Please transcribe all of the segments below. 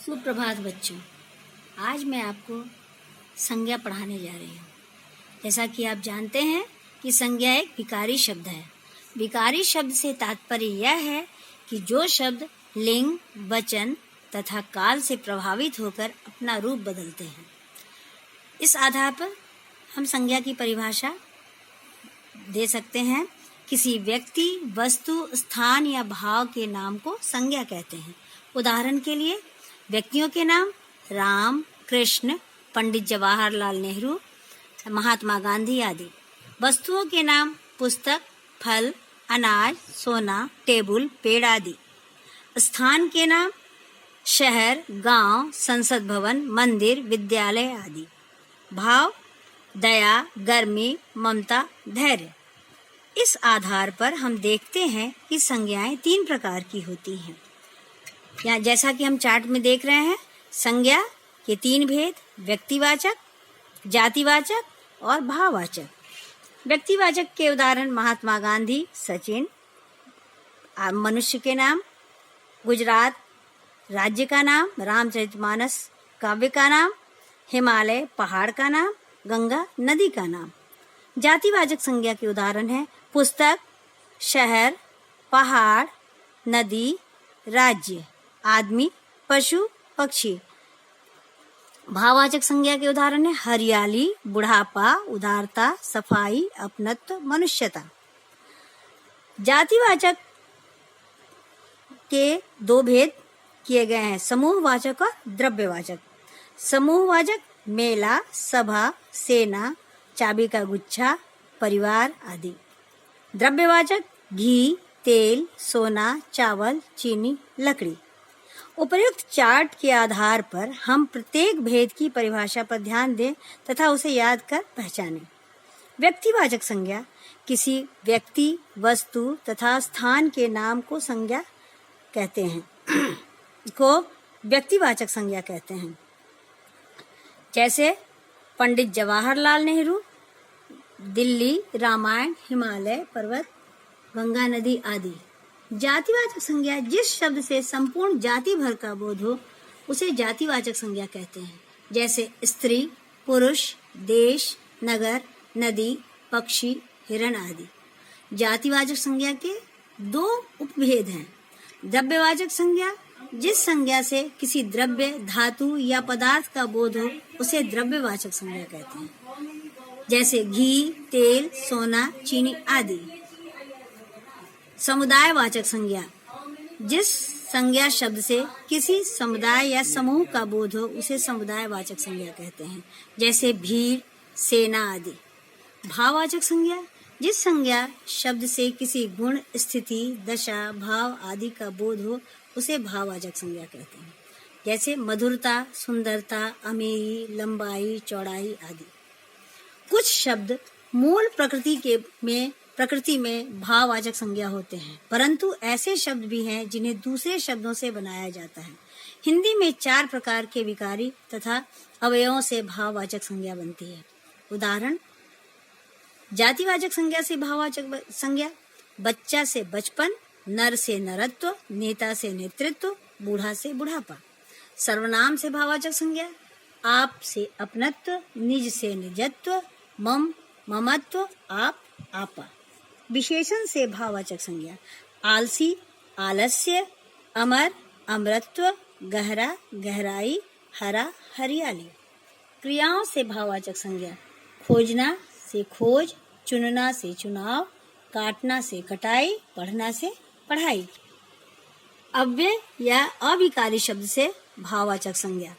सुप्रभात बच्चों। आज मैं आपको संज्ञा पढ़ाने जा रही हूँ। जैसा कि आप जानते हैं कि संज्ञा एक विकारी शब्द है। विकारी शब्द से तात्पर्य यह है कि जो शब्द लिंग, वचन तथा काल से प्रभावित होकर अपना रूप बदलते हैं। इस आधार पर हम संज्ञा की परिभाषा दे सकते हैं। किसी व्यक्ति, वस्तु, स्थान या भाव के नाम को संज्ञा कहते हैं। उदाहरण के लिए व्यक्तियों के नाम राम, कृष्ण, पंडित जवाहरलाल नेहरू, महात्मा गांधी आदि। वस्तुओं के नाम पुस्तक, फल, अनाज, सोना, टेबल, पेड़ आदि। स्थान के नाम शहर, गांव, संसद भवन, मंदिर, विद्यालय आदि। भाव दया, गर्मी, ममता, धैर्य। इस आधार पर हम देखते हैं कि संज्ञाएं 3 प्रकार की होती हैं। यहाँ जैसा कि हम चार्ट में देख रहे हैं, संज्ञा के 3 भेद: व्यक्तिवाचक, जातिवाचक और भाववाचक। व्यक्तिवाचक के उदाहरण महात्मा गांधी, सचिन। मनुष्य के नाम गुजरात, राज्य का नाम रामचरितमानस, काव्य का नाम हिमालय, पहाड़ का नाम गंगा, नदी का नाम। जातिवाचक संज्ञा के उदाहरण हैं पुस्तक, शहर, पहाड़, नदी, राज्य, आदमी, पशु, पक्षी। भाववाचक संज्ञा के उदाहरण है हरियाली, बुढ़ापा, उदारता, सफाई, अपनत्व, मनुष्यता। जातिवाचक के 2 भेद किए गए हैं: समूहवाचक और द्रव्यवाचक। समूहवाचक मेला, सभा, सेना, चाबी का गुच्छा, परिवार आदि। द्रव्यवाचक घी, तेल, सोना, चावल, चीनी, लकड़ी। उपर्युक्त चार्ट के आधार पर हम प्रत्येक भेद की परिभाषा पर ध्यान दें तथा उसे याद कर पहचानें। व्यक्तिवाचक संज्ञा किसी व्यक्ति, वस्तु तथा स्थान के नाम को संज्ञा कहते हैं को व्यक्तिवाचक संज्ञा कहते हैं। जैसे पंडित जवाहरलाल नेहरू, दिल्ली, रामायण, हिमालय पर्वत, गंगा नदी आदि। जातिवाचक संज्ञा जिस शब्द से संपूर्ण जाति भर का बोध हो उसे जातिवाचक संज्ञा कहते हैं। जैसे स्त्री, पुरुष, देश, नगर, नदी, पक्षी, हिरण आदि। जातिवाचक संज्ञा के 2 उपभेद हैं। द्रव्यवाचक संज्ञा जिस संज्ञा से किसी द्रव्य, धातु या पदार्थ का बोध हो उसे द्रव्यवाचक संज्ञा कहते हैं। जैसे घी, तेल, सोना, चीनी आदि। समुदायवाचक संज्ञा जिस संज्ञा शब्द से किसी समुदाय या समूह का बोध हो उसे समुदायवाचक संज्ञा कहते हैं। जैसे भीड़, सेना आदि। भाववाचक संज्ञा जिस संज्ञा शब्द से किसी गुण, स्थिति, दशा, भाव आदि का बोध हो उसे भाववाचक संज्ञा कहते हैं। जैसे मधुरता, सुंदरता, अमीरी, लंबाई, चौड़ाई आदि। कुछ शब्द मूल प्रकृति में भाववाचक संज्ञा होते हैं, परंतु ऐसे शब्द भी हैं जिन्हें दूसरे शब्दों से बनाया जाता है। हिंदी में 4 प्रकार के विकारी तथा अवयवों से भाववाचक संज्ञा बनती है। उदाहरण: जातिवाचक संज्ञा से भाववाचक संज्ञा: बच्चा से बचपन, नर से नरत्व, नेता से नेतृत्व, बूढ़ा से बुढ़ापा। सर्वनाम से भाववाचक संज्ञा: आप से अपनत्व, निज से निजत्व, मम, ममत्व, आप, आपा। विशेषण से भाववाचक संज्ञा: आलसी, आलस्य, अमर, अमरत्व, गहरा, गहराई, हरा, हरियाली। क्रियाओं से भाववाचक संज्ञा: खोजना से खोज, चुनना से चुनाव, काटना से कटाई, पढ़ना से पढ़ाई। अव्यय या अविकारी शब्द से भाववाचक संज्ञा: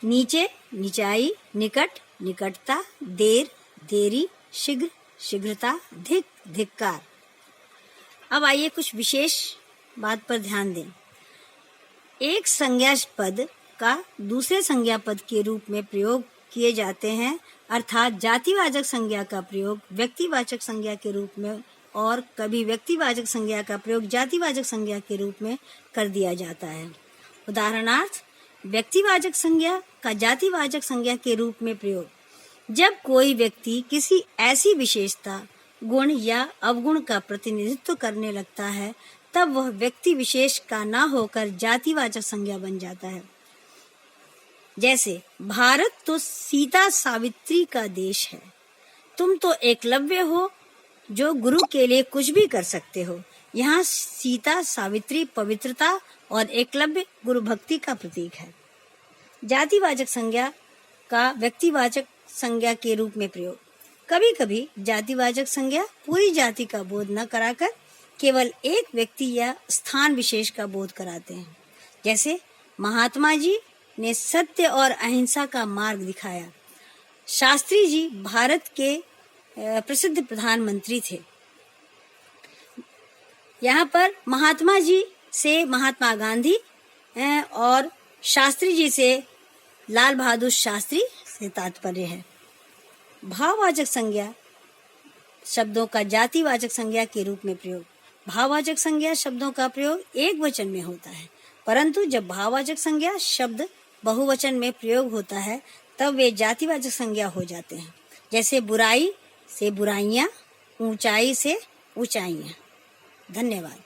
नीचे, निचाई, निकट, निकटता, देर, देरी, शीघ्र, शीघ्रता, धिक, धिक्कार। अब आइए कुछ विशेष बात पर ध्यान दें। एक संज्ञा पद का दूसरे संज्ञा पद के रूप में प्रयोग किए जाते हैं, अर्थात जातिवाचक संज्ञा का प्रयोग व्यक्तिवाचक संज्ञा के रूप में और कभी व्यक्तिवाचक संज्ञा का प्रयोग जातिवाचक संज्ञा के रूप में कर दिया जाता है। उदाहरणार्थ, व्यक्तिवाचक संज्ञा का जातिवाचक संज्ञा के रूप में प्रयोग: जब कोई व्यक्ति किसी ऐसी विशेषता, गुण या अवगुण का प्रतिनिधित्व करने लगता है तब वह व्यक्ति विशेष का न होकर जातिवाचक संज्ञा बन जाता है। जैसे भारत तो सीता सावित्री का देश है। तुम तो एकलव्य हो जो गुरु के लिए कुछ भी कर सकते हो। यहाँ सीता सावित्री पवित्रता और एकलव्य गुरु भक्ति का प्रतीक है। जातिवाचक संज्ञा का व्यक्तिवाचक संज्ञा के रूप में प्रयोग। कभी कभी जातिवाचक संज्ञा पूरी जाति का बोध न कराकर केवल एक व्यक्ति या स्थान विशेष का बोध कराते हैं। जैसे महात्मा जी ने सत्य और अहिंसा का मार्ग दिखाया। शास्त्री जी भारत के प्रसिद्ध प्रधानमंत्री थे। यहाँ पर महात्मा जी से महात्मा गांधी और शास्त्री जी से लाल बहादुर शास्त्री से तात्पर्य है। भाववाचक संज्ञा शब्दों का जातिवाचक संज्ञा के रूप में प्रयोग। भाववाचक संज्ञा शब्दों का प्रयोग एक वचन में होता है, परंतु जब भाववाचक संज्ञा शब्द बहुवचन में प्रयोग होता है तब वे जातिवाचक संज्ञा हो जाते हैं। जैसे बुराई से बुराइयां, ऊंचाई से ऊंचाइयां। धन्यवाद।